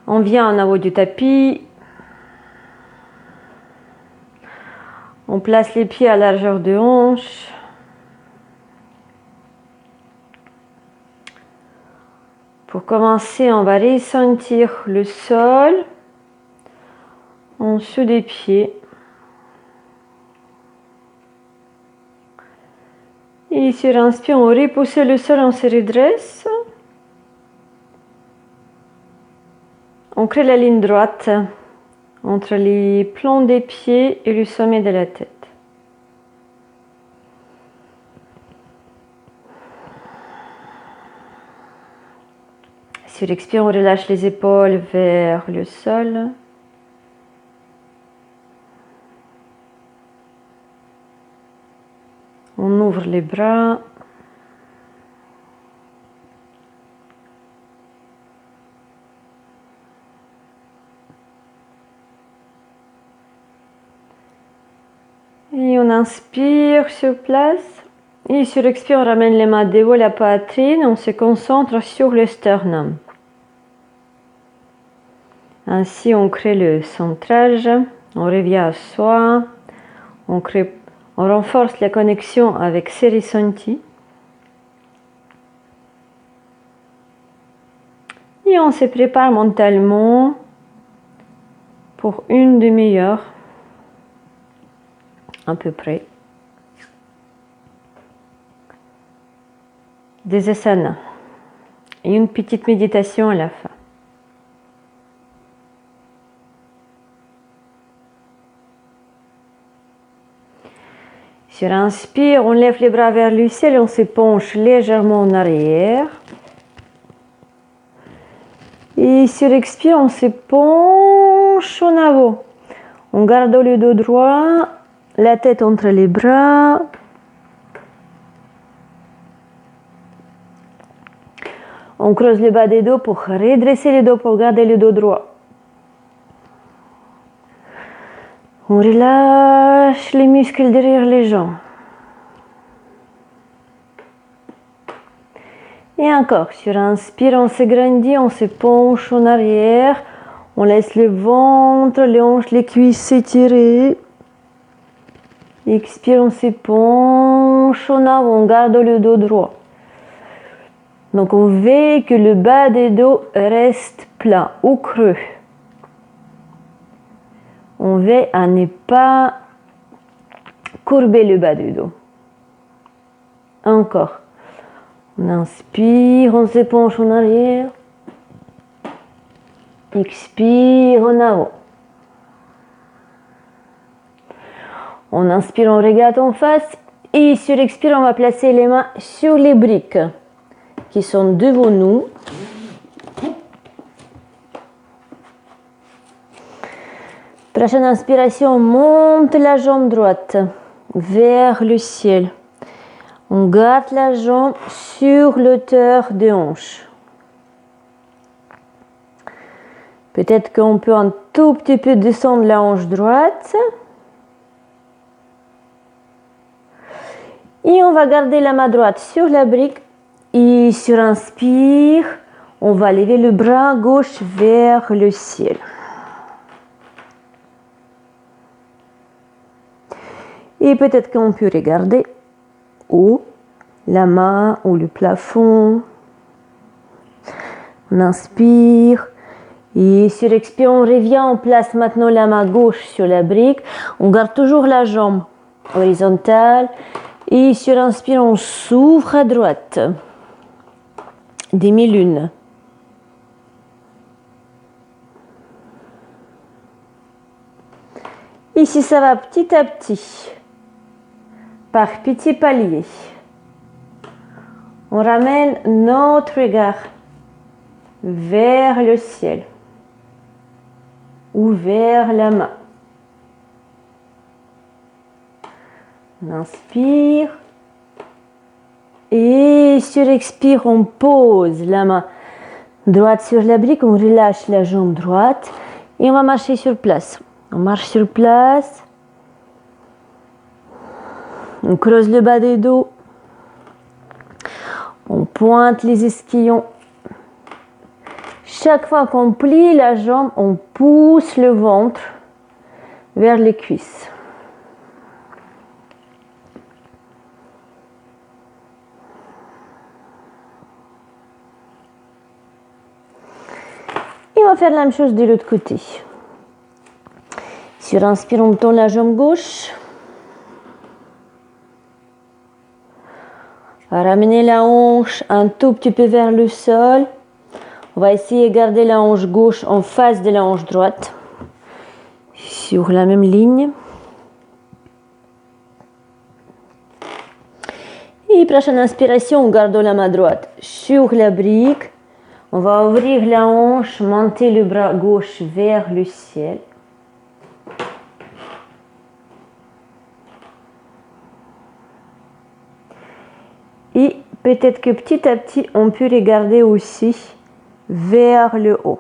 On vient en haut du tapis. On place les pieds à largeur de hanche. Pour commencer, on va ressentir le sol en dessous des pieds. Et sur inspire, on repousse le sol, on se redresse. On crée la ligne droite entre les plans des pieds et le sommet de la tête. Sur expire, on relâche les épaules vers le sol. On ouvre les bras. Et on inspire sur place. Et sur expire, on ramène les mains devant la poitrine. On se concentre sur le sternum. Ainsi, on crée le centrage. On revient à soi. On renforce la connexion avec ses ressentis. Et on se prépare mentalement pour une demi-heure à peu près des asanas et une petite méditation à la fin. Sur inspire, on lève les bras vers le ciel et on se penche légèrement en arrière. Et sur expire, on se penche en avant. On garde le dos droit, la tête entre les bras. On creuse le bas des dos pour redresser les dos, pour garder le dos droit. On relâche les muscles derrière les jambes. Et encore, sur inspire, on s'agrandit, on se penche en arrière. On laisse le ventre, les hanches, les cuisses s'étirer. Expire, on se penche en avant, on garde le dos droit. Donc on veut que le bas des dos reste plat ou creux. On veut à ne pas courber le bas du dos. Encore. On inspire, on se penche en arrière. Expire en avant. On inspire, on regarde en face. Et sur expire, on va placer les mains sur les briques qui sont devant nous. Prochaine inspiration, on monte la jambe droite vers le ciel. On garde la jambe sur l'auteur des hanches. Peut-être qu'on peut un tout petit peu descendre la hanche droite. Et on va garder la main droite sur la brique. Et sur inspire, on va lever le bras gauche vers le ciel. Et peut-être qu'on peut regarder haut, la main ou le plafond. On inspire. Et sur expire, on revient, on place maintenant la main gauche sur la brique. On garde toujours la jambe horizontale. Et sur inspire, on s'ouvre à droite. Demi-lune. Ici, ça va petit à petit. Par petits paliers. On ramène notre regard vers le ciel ou vers la main. On inspire et sur expire, on pose la main droite sur la brique, on relâche la jambe droite et on va marcher sur place. On marche sur place. On creuse le bas des dos. On pointe les ischions. Chaque fois qu'on plie la jambe, on pousse le ventre vers les cuisses. Et on va faire la même chose de l'autre côté. Sur inspire, on tend la jambe gauche. Ramenez la hanche un tout petit peu vers le sol. On va essayer de garder la hanche gauche en face de la hanche droite. Sur la même ligne. Et prochaine inspiration, on garde la main droite sur la brique. On va ouvrir la hanche, monter le bras gauche vers le ciel. Et peut-être que petit à petit, on peut regarder aussi vers le haut.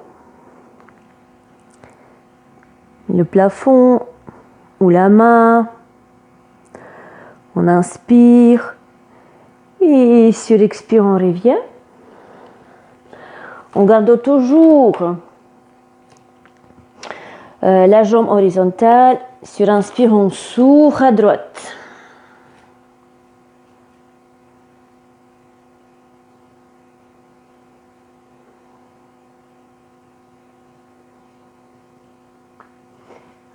Le plafond ou la main. On inspire. Et sur expire, on revient. On garde toujours la jambe horizontale. Sur inspire, on s'ouvre à droite.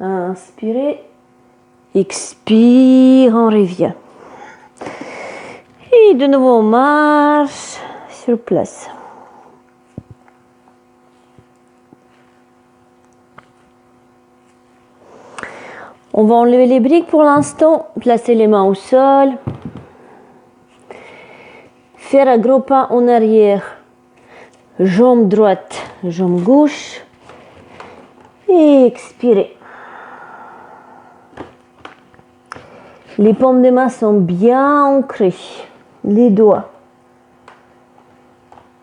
Inspirez. Expire, on revient. Et de nouveau, on marche sur place. On va enlever les briques pour l'instant, placer les mains au sol. Faire un gros pas en arrière. Jambe droite, jambe gauche. Et expirer. Les paumes des mains sont bien ancrées. Les doigts.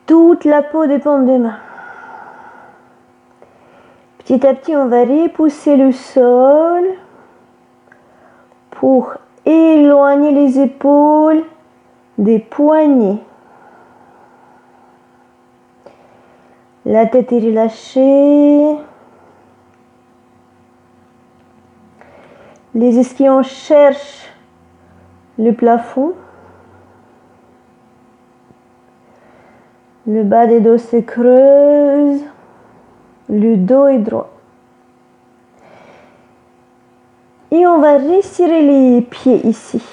Toute la peau des paumes des mains. Petit à petit, on va repousser le sol pour éloigner les épaules des poignets. La tête est relâchée. Les ischions cherchent le plafond. Le bas des dos se creuse. Le dos est droit. Et on va resserrer les pieds ici.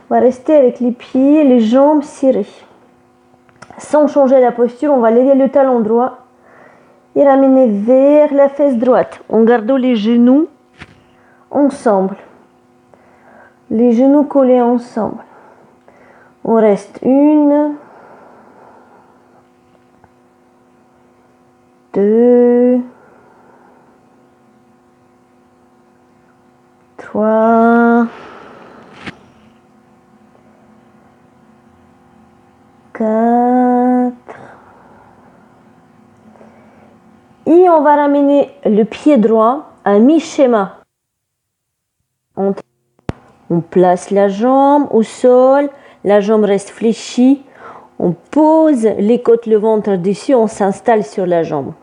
On va rester avec les pieds, les jambes serrées. Sans changer la posture, on va lever le talon droit et ramener vers la fesse droite. En gardant les genoux ensemble. Les genoux collés ensemble. On reste 1, 2, 3, 4. Et on va ramener le pied droit à mi-schéma. On place la jambe au sol, la jambe reste fléchie. On pose les côtes, le ventre dessus, on s'installe sur la jambe.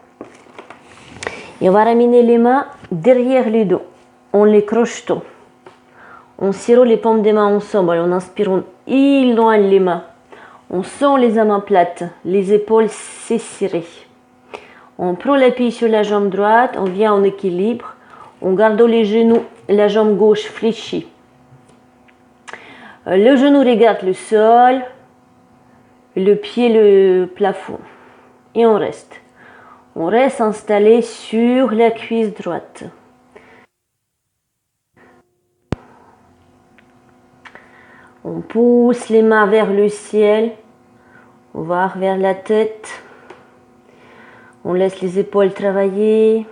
Et on va ramener les mains derrière le dos. On les crocheton. On serre les paumes des mains ensemble. On inspire, on éloigne les mains. On sent les mains plates, les épaules s'esserrent. On prend l'appui sur la jambe droite, on vient en équilibre. On garde les genoux, la jambe gauche fléchie. Le genou regarde le sol, le pied le plafond. Et on reste. On reste installé sur la cuisse droite. On pousse les mains vers le ciel. On va vers la tête. On laisse les épaules travailler.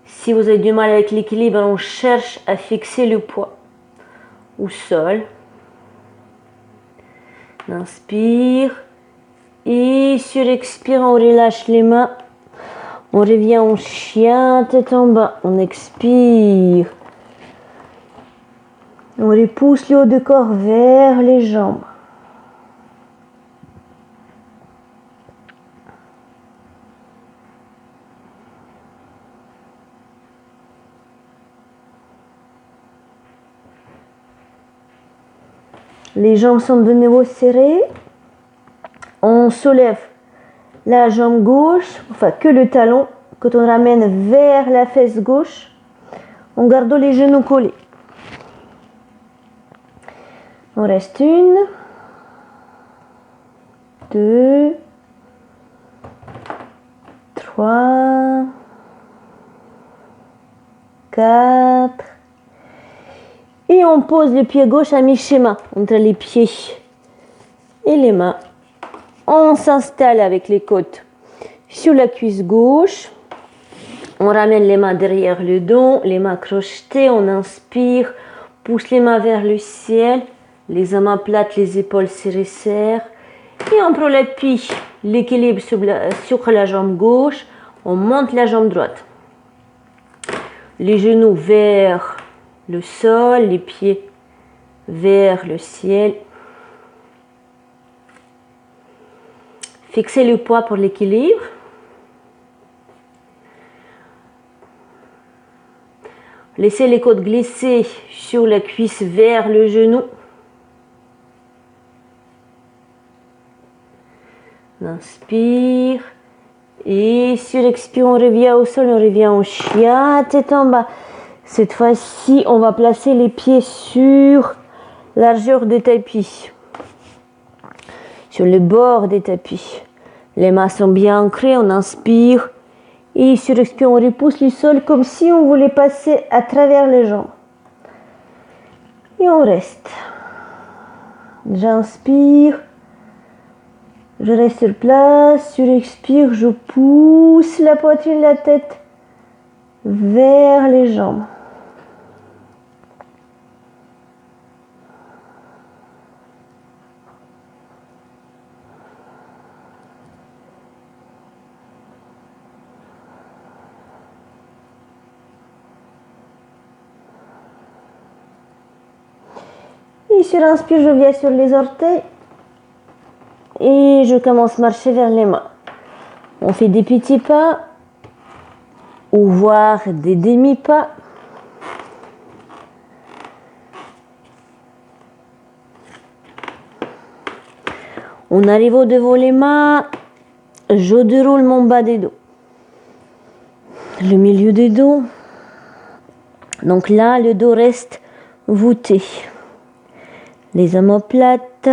Si vous avez du mal avec l'équilibre, on cherche à fixer le poids au sol. On inspire. Et sur expire, on relâche les mains. On revient en chien, tête en bas. On expire. On repousse le haut du corps vers les jambes. Les jambes sont de nouveau serrées. On soulève la jambe gauche, enfin que le talon, quand on ramène vers la fesse gauche, en gardant les genoux collés. On reste 1, 2, 3, 4. Et on pose le pied gauche à mi-chemin entre les pieds et les mains. On s'installe avec les côtes sur la cuisse gauche. On ramène les mains derrière le dos, les mains crochetées. On inspire, pousse les mains vers le ciel. Les mains plates, les épaules se resserrent. Et on prend l'appui, l'équilibre sur la jambe gauche. On monte la jambe droite. Les genoux vers le sol, les pieds vers le ciel. Fixez le poids pour l'équilibre. Laissez les côtes glisser sur la cuisse vers le genou. On inspire. Et sur expire, on revient au sol, on revient en chien, tête en bas. Cette fois-ci, on va placer les pieds sur largeur de tapis. Sur le bord des tapis. Les mains sont bien ancrées, on inspire. Et sur expire, on repousse le sol comme si on voulait passer à travers les jambes. Et on reste. J'inspire. Je reste sur place, sur expire, je pousse la poitrine, la tête vers les jambes. Et sur inspire, je viens sur les orteils. Et je commence à marcher vers les mains. On fait des petits pas ou voire des demi-pas. On arrive au devant les mains. Je déroule mon bas des dos. Le milieu des dos. Donc là, le dos reste voûté. Les omoplates.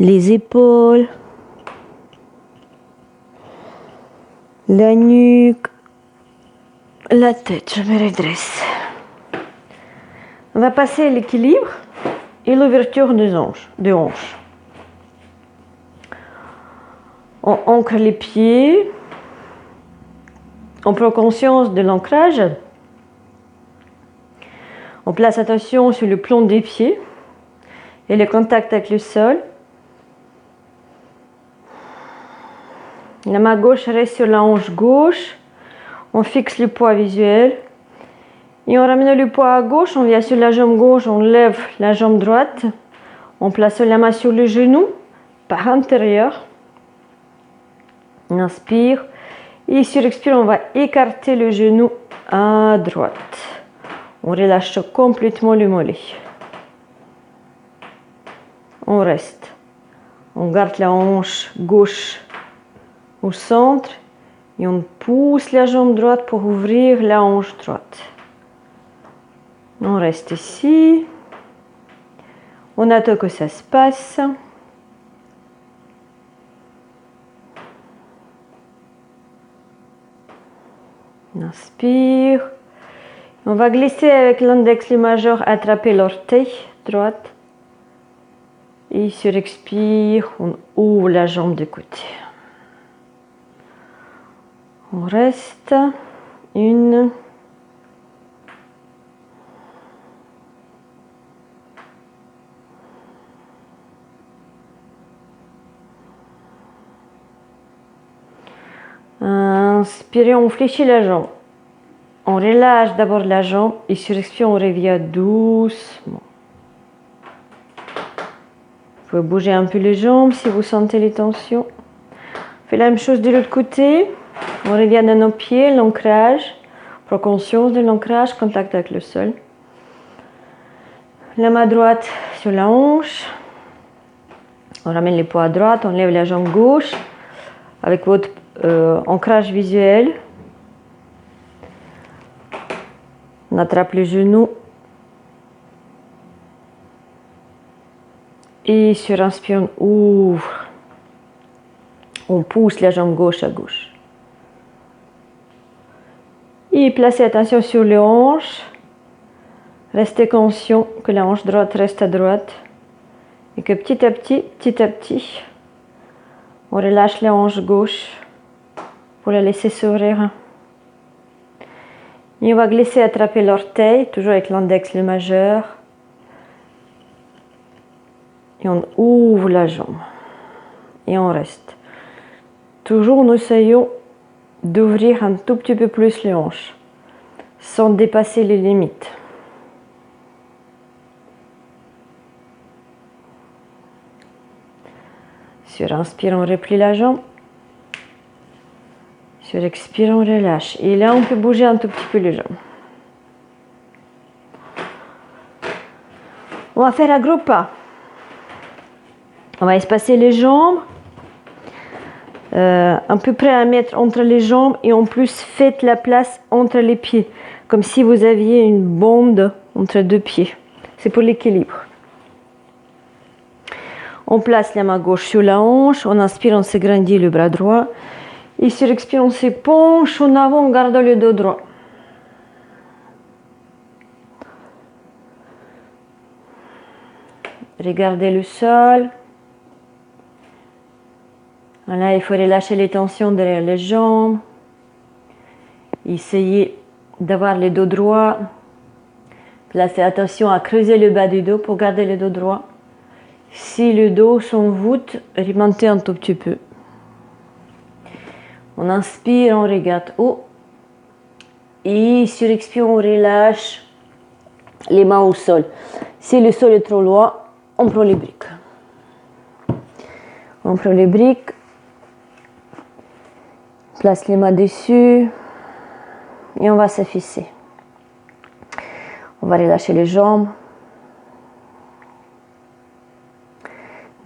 Les épaules, la nuque, la tête, je me redresse. On va passer à l'équilibre et l'ouverture des hanches. On ancre les pieds, on prend conscience de l'ancrage, on place attention sur le plomb des pieds et le contact avec le sol. La main gauche reste sur la hanche gauche. On fixe le poids visuel. Et en ramenant le poids à gauche, on vient sur la jambe gauche, on lève la jambe droite. On place la main sur le genou, par intérieur. On inspire. Et sur expire, on va écarter le genou à droite. On relâche complètement le mollet. On reste. On garde la hanche gauche au centre et on pousse la jambe droite pour ouvrir la hanche droite. On reste ici. On attend que ça se passe. On inspire. On va glisser avec l'index le majeur, attraper l'orteil droite. Et sur expire, on ouvre la jambe de côté. On reste. 1. Inspirez, on fléchit la jambe. On relâche d'abord la jambe et sur expire, on revient doucement. Vous pouvez bouger un peu les jambes si vous sentez les tensions. On fait la même chose de l'autre côté. On revient dans nos pieds, l'ancrage. Prends conscience de l'ancrage, contact avec le sol. la main droite sur la hanche. On ramène les poids à droite, on lève la jambe gauche avec votre ancrage visuel. On attrape le genou. Et sur inspire, on ouvre. On pousse la jambe gauche à gauche. Et placez attention sur les hanches. Restez conscient que la hanche droite reste à droite. Et que petit à petit, on relâche la hanche gauche pour la laisser s'ouvrir. Et on va glisser, attraper l'orteil, toujours avec l'index le majeur. Et on ouvre la jambe. Et on reste. Toujours nous essayons d'ouvrir un tout petit peu plus les hanches, sans dépasser les limites. Sur inspire, on replie la jambe. Sur expire, on relâche. Et là, on peut bouger un tout petit peu les jambes. On va faire un gros pas. On va espacer les jambes. À peu près 1 mètre entre les jambes. Et en plus, faites la place entre les pieds. Comme si vous aviez une bande entre 2 pieds. C'est pour l'équilibre. On place la main gauche sur la hanche. On inspire, on s'agrandit le bras droit. Et sur expire, on se penche en avant en gardant le dos droit. Regardez le sol. Là, il faut relâcher les tensions derrière les jambes. Essayez d'avoir le dos droit. Placez attention à creuser le bas du dos pour garder le dos droit. Si le dos s'envoûte, remontez un tout petit peu. On inspire, on regarde haut. Et sur expire, on relâche les mains au sol. Si le sol est trop loin, on prend les briques. On prend les briques. Place les mains dessus. Et on va s'afficher. On va relâcher les jambes.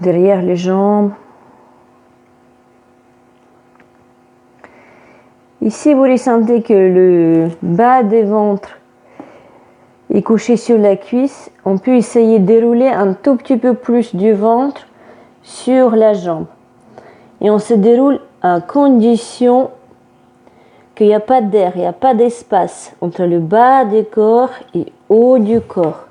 Derrière les jambes. Ici, vous ressentez que le bas du ventre est couché sur la cuisse. On peut essayer de dérouler un tout petit peu plus du ventre sur la jambe. Et on se déroule à condition qu'il n'y a pas d'air, il n'y a pas d'espace entre le bas du corps et haut du corps.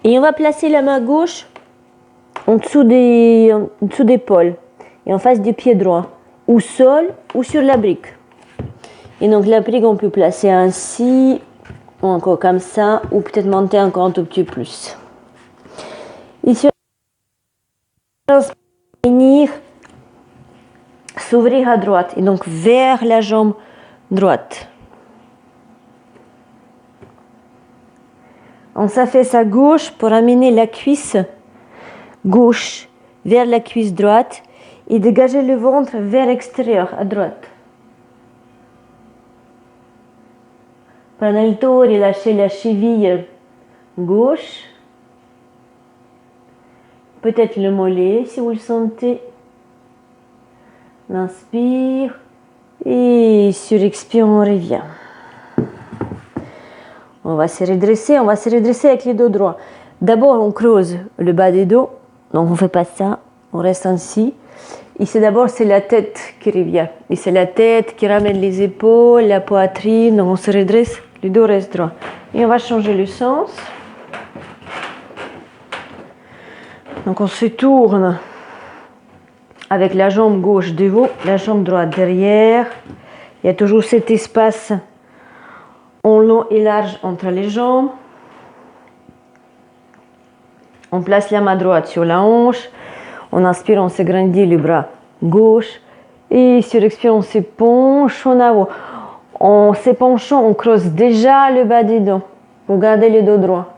Et on va placer la main gauche en dessous des épaules et en face du pied droit, ou sol ou sur la brique. Et donc la brique, on peut placer ainsi, ou encore comme ça, ou peut-être monter encore un tout petit peu plus. Ici, on va venir s'ouvrir à droite et donc vers la jambe droite. On s'affaisse à gauche pour amener la cuisse gauche vers la cuisse droite et dégager le ventre vers l'extérieur, à droite. Prenez le tour et lâchez la cheville gauche. Peut-être le mollet si vous le sentez. On inspire et sur expire, on revient. On va se redresser avec les dos droits. D'abord, on creuse le bas des dos. Donc, on ne fait pas ça. On reste ainsi. Et c'est la tête qui revient. Et c'est la tête qui ramène les épaules, la poitrine. Donc, on se redresse, le dos reste droit. Et on va changer le sens. Donc, on se tourne avec la jambe gauche devant, la jambe droite derrière. Il y a toujours cet espace en long et large entre les jambes. On place la main droite sur la hanche. On inspire, on s'agrandit le bras gauche. Et sur expire, on se penche en avant. En se penchant, on creuse déjà le bas des dents. Vous gardez le dos droit.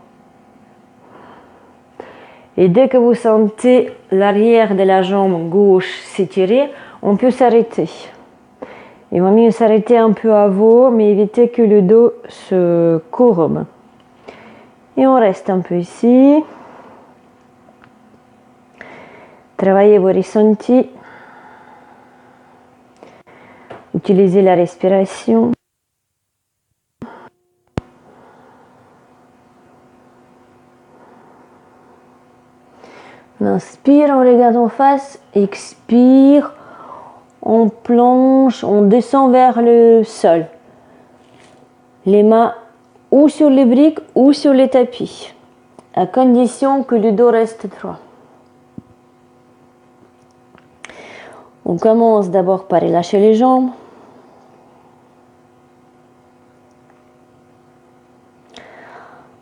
Et dès que vous sentez l'arrière de la jambe gauche s'étirer, on peut s'arrêter. Il vaut mieux s'arrêter un peu avant, mais éviter que le dos se courbe. Et on reste un peu ici. Travaillez vos ressentis. Utilisez la respiration. On inspire, on regarde en face. Expire, on plonge, on descend vers le sol. Les mains ou sur les briques ou sur les tapis, à condition que le dos reste droit. On commence d'abord par relâcher les jambes.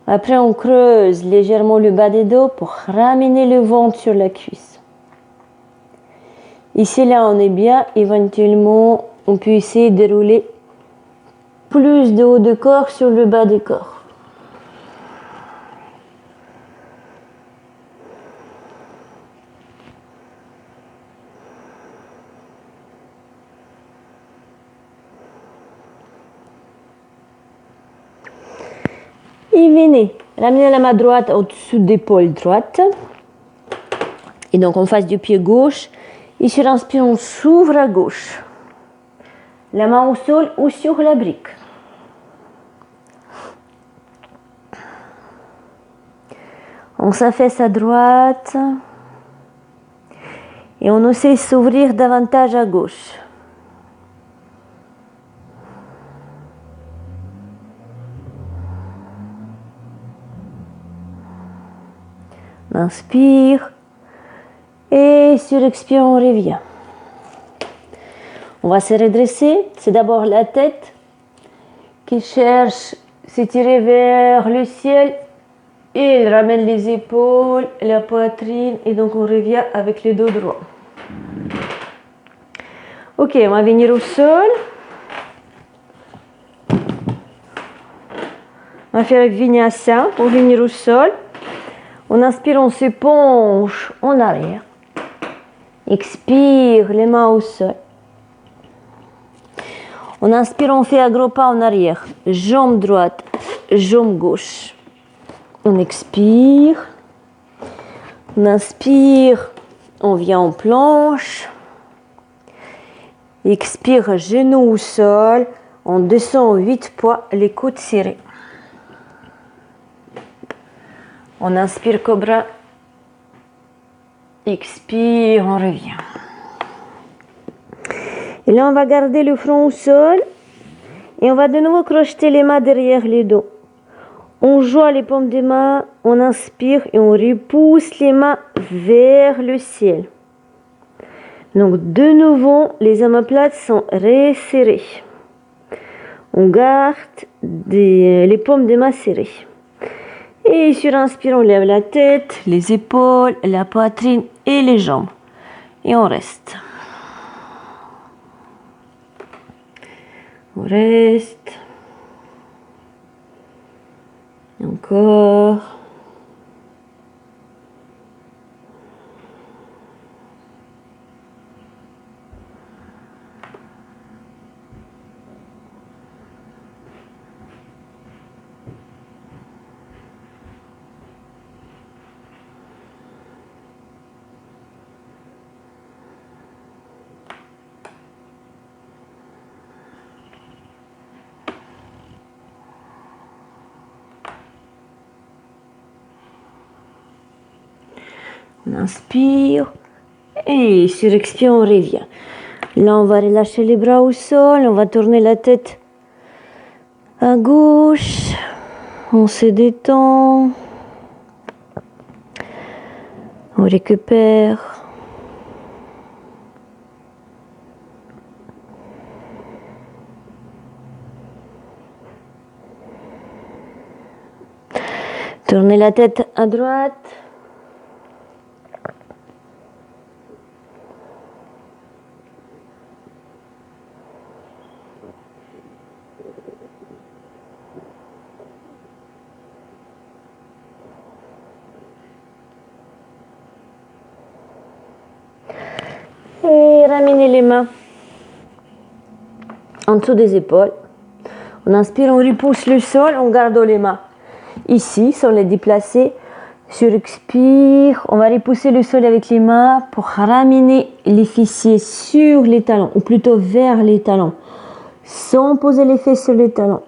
Après, on creuse légèrement le bas des dos pour ramener le ventre sur la cuisse. Ici, là, on est bien. Éventuellement, on peut essayer de rouler plus de haut de corps sur le bas du corps. Et venez, ramenez la main droite au-dessus de l'épaule droite. Et donc, en face du pied gauche. Et sur inspire, on s'ouvre à gauche. La main au sol ou sur la brique. On s'affaisse à droite. Et on essaie de s'ouvrir davantage à gauche. On inspire. Et sur expire, on revient. On va se redresser. C'est d'abord la tête qui cherche à s'étirer vers le ciel. Et elle ramène les épaules, la poitrine. Et donc, on revient avec le dos droit. Ok, on va venir au sol. On va faire vinyasa pour venir au sol. On inspire, on se penche en arrière. Expire, les mains au sol. On inspire, on fait un gros pas en arrière. Jambe droite, jambe gauche. On expire. On inspire, on vient en planche. Expire, genou au sol. On descend 8 poids, les coudes serrés. On inspire, cobra. Expire, on revient. Et là, on va garder le front au sol. Et on va de nouveau crocheter les mains derrière le dos. On joue les paumes des mains, on inspire et on repousse les mains vers le ciel. Donc, de nouveau, les omoplates sont resserrées. On garde les paumes des mains serrées. Et sur inspire, on lève la tête, les épaules, la poitrine et les jambes. Et on reste. On reste. Encore. On inspire et sur expire, on revient. Là, on va relâcher les bras au sol, on va tourner la tête à gauche, on se détend, on récupère. Tournez la tête à droite. ramener les mains en dessous des épaules. On inspire, on repousse le sol, on garde les mains ici sans les déplacer. Sur expire, on va repousser le sol avec les mains pour ramener les fessiers sur les talons, ou plutôt vers les talons, sans poser les fesses sur les talons.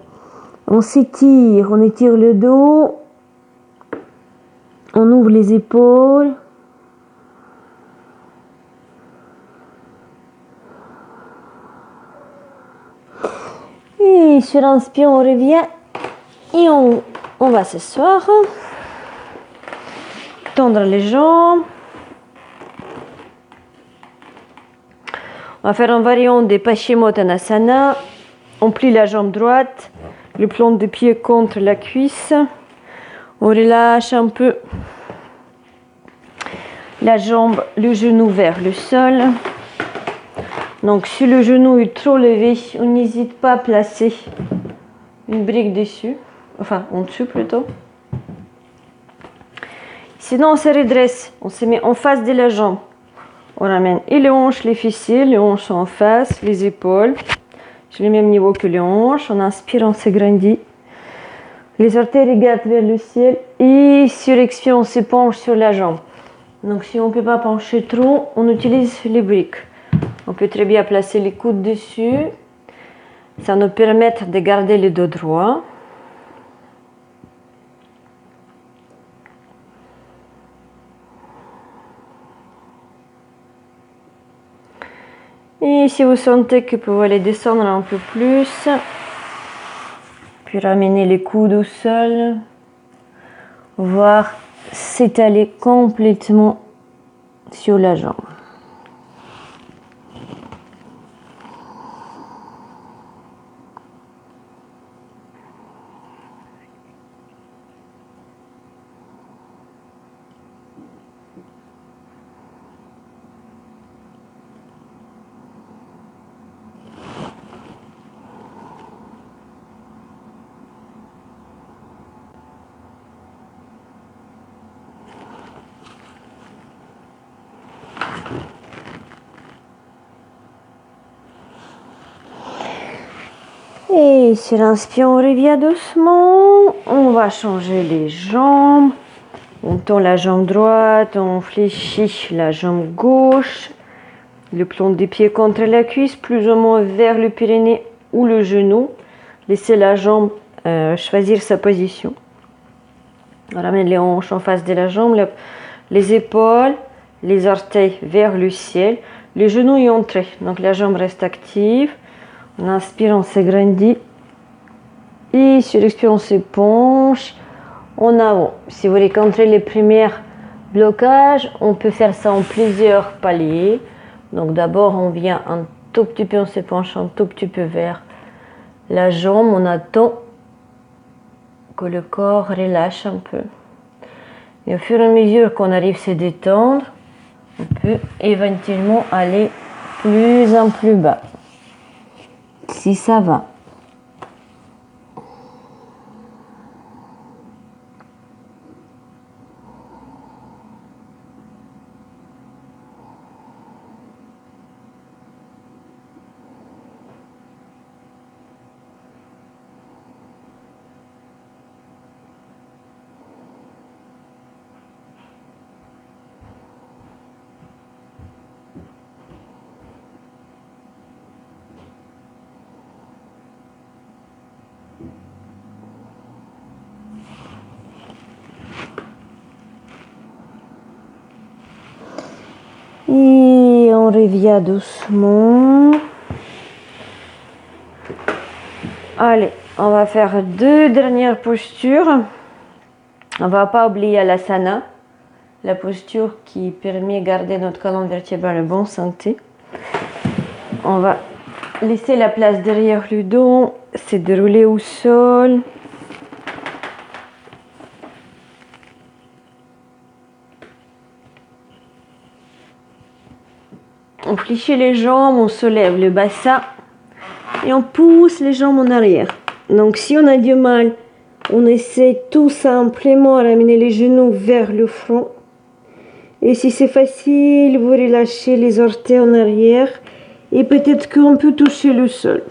On s'étire, on étire le dos, on ouvre les épaules. Et sur inspire, on revient et on va s'asseoir. Tendre les jambes. On va faire une variante des Paschimottanasana. On plie la jambe droite, le plomb de pied contre la cuisse. On relâche un peu la jambe, le genou vers le sol. Donc si le genou est trop levé, on n'hésite pas à placer une brique dessus, enfin en dessous plutôt. Sinon on se redresse, on se met en face de la jambe. On ramène et les hanches, les fessiers, les hanches en face, les épaules. Sur le même niveau que les hanches. On inspire, on s'agrandit. Les orteils regardent vers le ciel. Et sur expire, on se penche sur la jambe. Donc si on ne peut pas pencher trop, on utilise les briques. On peut très bien placer les coudes dessus. Ça nous permet de garder le dos droit. Et si vous sentez que vous pouvez aller descendre un peu plus, puis ramener les coudes au sol, voire s'étaler complètement sur la jambe. Et sur l'inspire, on revient doucement. On va changer les jambes. On tend la jambe droite, on fléchit la jambe gauche. Le plomb des pieds contre la cuisse, plus ou moins vers le périnée ou le genou. Laissez la jambe choisir sa position. On ramène les hanches en face de la jambe, les épaules, les orteils vers le ciel. Le genou est entré, donc la jambe reste active. On inspire, on s'agrandit. Et sur l'expire, on se penche en avant. Si vous rencontrez les premiers blocages, on peut faire ça en plusieurs paliers. Donc d'abord, on vient un tout petit peu, on se penche un tout petit peu vers la jambe. On attend que le corps relâche un peu. Et au fur et à mesure qu'on arrive à se détendre, on peut éventuellement aller plus en plus bas. Si ça va. Et on revient doucement. Allez, on va faire deux dernières postures. On ne va pas oublier l'asana, la posture qui permet de garder notre colonne vertébrale en bonne santé. On va laisser la place derrière le dos, se dérouler au sol. On fléchit les jambes, on soulève le bassin et on pousse les jambes en arrière. Donc si on a du mal, on essaie tout simplement de ramener les genoux vers le front Et si c'est facile, vous relâchez les orteils en arrière et peut-être qu'on peut toucher le sol.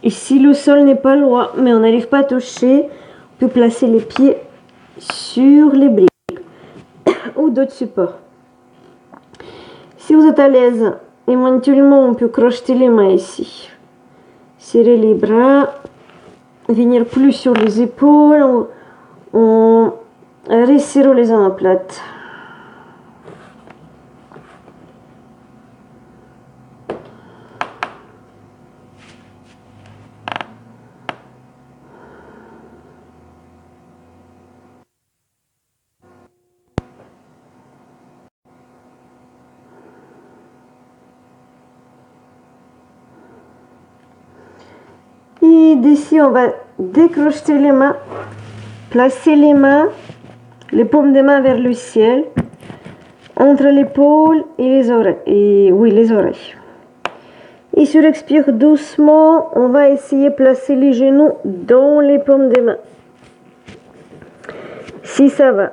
Et si le sol n'est pas loin, mais on n'arrive pas à toucher, on peut placer les pieds sur les briques ou d'autres supports. Si vous êtes à l'aise, éventuellement on peut crocheter les mains ici. Serrer les bras, venir plus sur les épaules, on resserre les omoplates. Et d'ici, on va décrocher les mains, placer les mains, les paumes des mains vers le ciel, entre l'épaule et les oreilles. Les oreilles. Et sur expire doucement, on va essayer de placer les genoux dans les paumes des mains. Si ça va.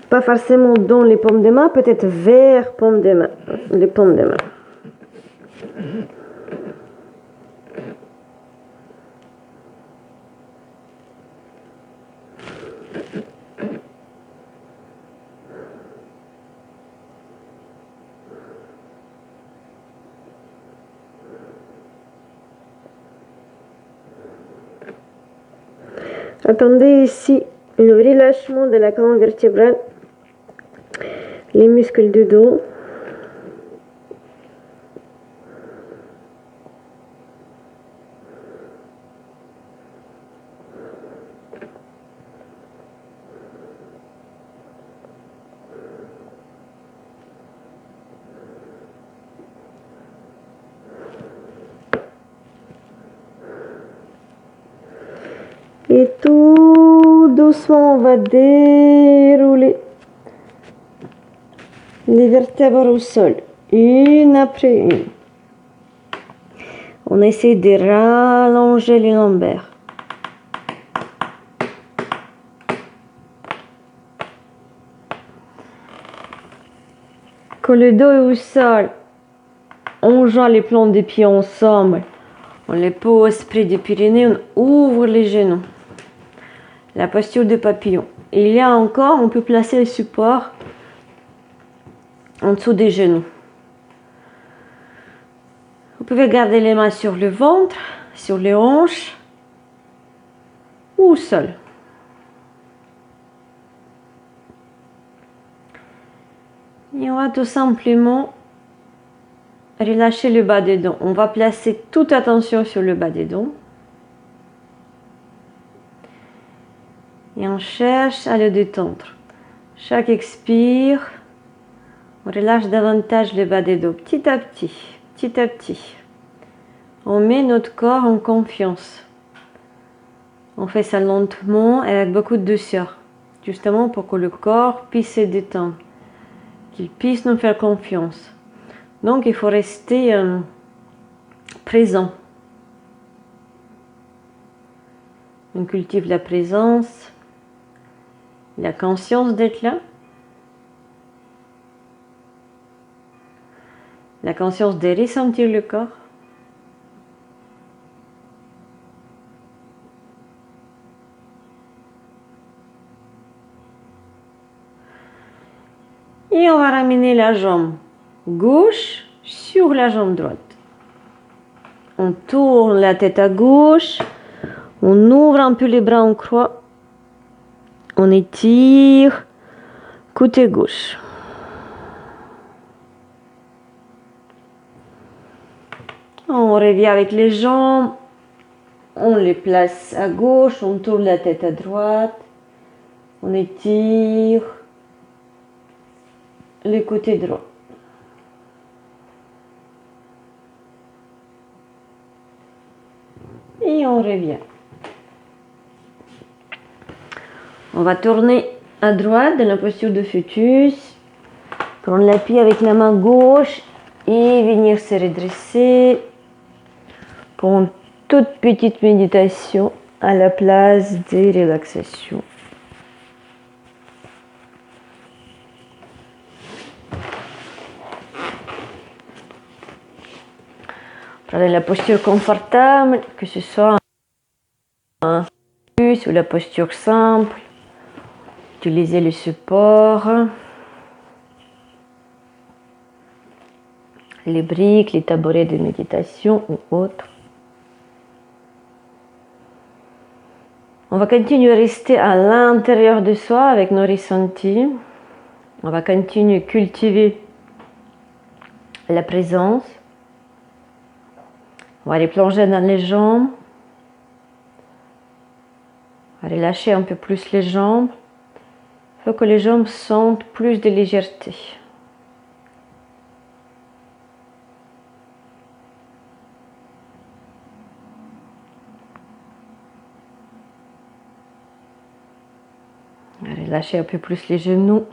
Pas forcément dans les paumes des mains, peut-être vers paumes des mains, les paumes des mains. Attendez ici le relâchement de la colonne vertébrale, les muscles du dos. Et tout doucement, on va dérouler les vertèbres au sol, une après une. On essaie de rallonger les lombaires. Quand le dos est au sol, on joint les plans des pieds ensemble. On les pose près des Pyrénées, on ouvre les genoux. La posture de papillon. Et il y a encore, on peut placer le support en dessous des genoux. Vous pouvez garder les mains sur le ventre, sur les hanches ou au sol. Et on va tout simplement relâcher le bas des dents. On va placer toute attention sur le bas des dents. Et on cherche à le détendre. Chaque expire, on relâche davantage le bas des dos, petit à petit, petit à petit. On met notre corps en confiance. On fait ça lentement et avec beaucoup de douceur, justement pour que le corps puisse se détendre, qu'il puisse nous faire confiance. Donc il faut rester présent. On cultive la présence, la conscience d'être là, la conscience de ressentir le corps. Et on va ramener la jambe gauche sur la jambe droite. On tourne la tête à gauche, on ouvre un peu les bras en croix, on étire côté gauche. On revient avec les jambes, on les place à gauche, on tourne la tête à droite, on étire le côté droit. Et on revient. On va tourner à droite dans la posture de fœtus. Prendre l'appui avec la main gauche et venir se redresser pour une toute petite méditation à la place des relaxations. Prenez la posture confortable, que ce soit un plus ou la posture simple. Utilisez le support, les briques, les tabourets de méditation ou autres. On va continuer à rester à l'intérieur de soi avec nos ressentis. On va continuer à cultiver la présence. On va aller plonger dans les jambes. On va relâcher un peu plus les jambes. Il faut que les jambes sentent plus de légèreté. On va relâcher un peu plus les genoux.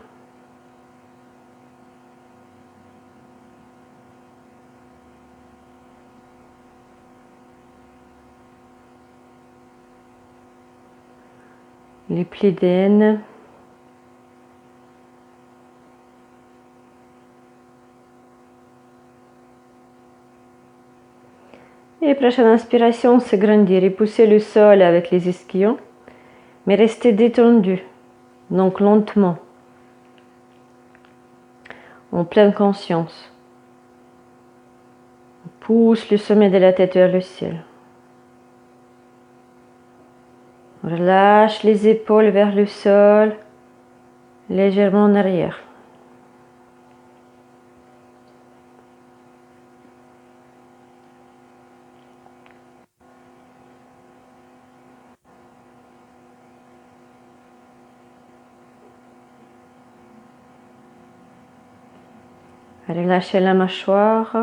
Les plis d'aine. Et prochaine inspiration, c'est grandir et pousser le sol avec les ischions, mais rester détendu, donc lentement, en pleine conscience. On pousse le sommet de la tête vers le ciel. On relâche les épaules vers le sol, légèrement en arrière. Relâchez la mâchoire.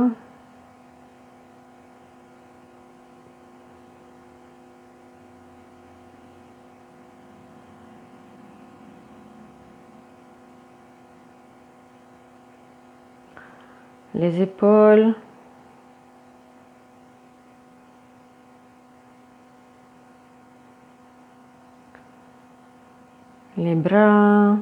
Les épaules. Les bras.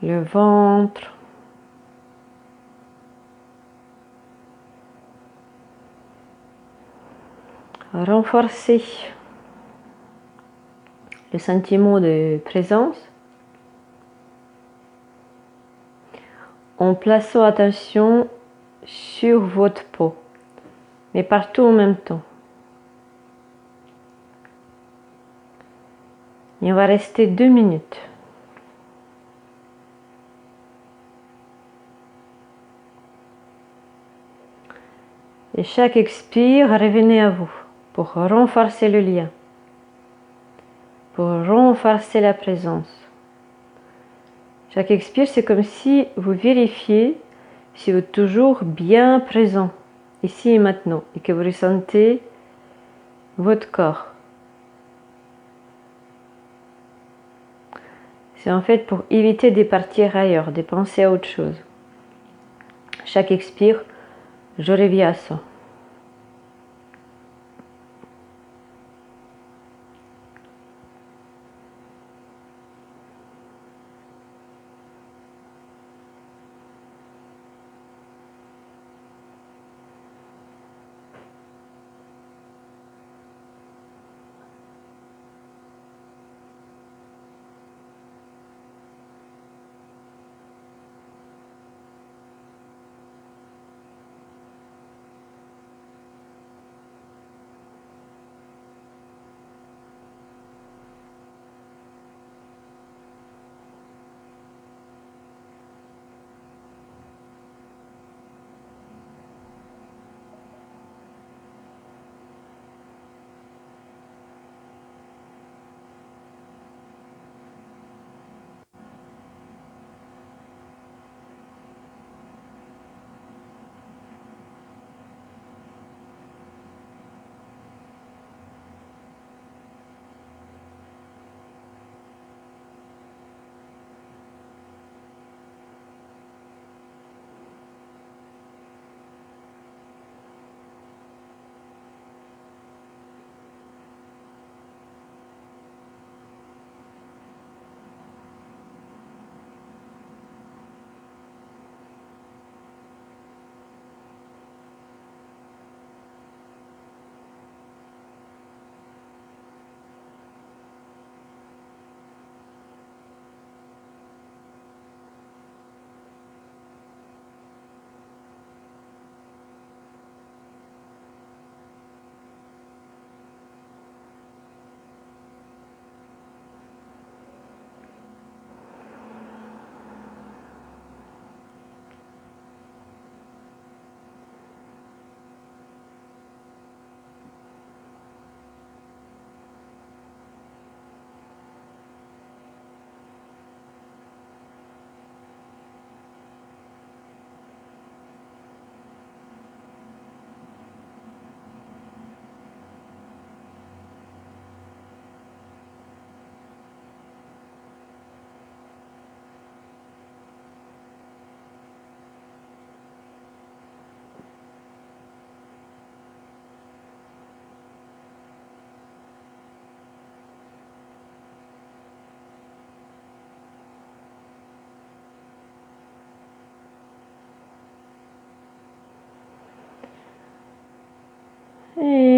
Le ventre. Renforcez le sentiment de présence en plaçant attention sur votre peau, mais partout en même temps. Et on va rester 2 minutes. Et chaque expire, revenez à vous pour renforcer le lien, pour renforcer la présence. Chaque expire, c'est comme si vous vérifiez si vous êtes toujours bien présent, ici et maintenant, et que vous ressentez votre corps. C'est en fait pour éviter de partir ailleurs, de penser à autre chose. Chaque expire, je reviens à ça.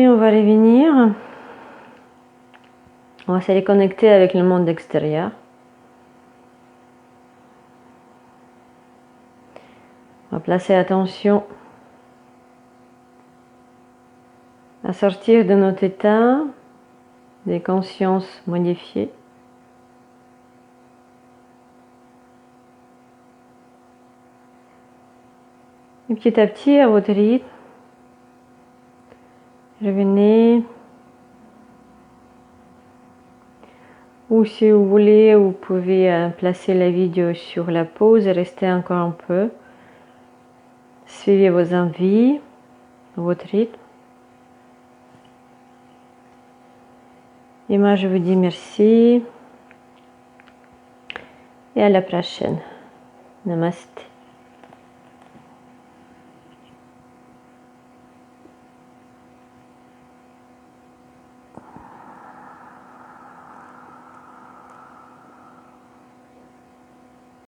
on va revenir. On va se reconnecter avec le monde extérieur. On va placer attention à sortir de notre état des consciences modifiées. Et petit à petit, à votre rythme, revenez. Ou si vous voulez, vous pouvez placer la vidéo sur la pause et rester encore un peu. Suivez vos envies, votre rythme. Et moi, je vous dis merci. Et à la prochaine. Namaste.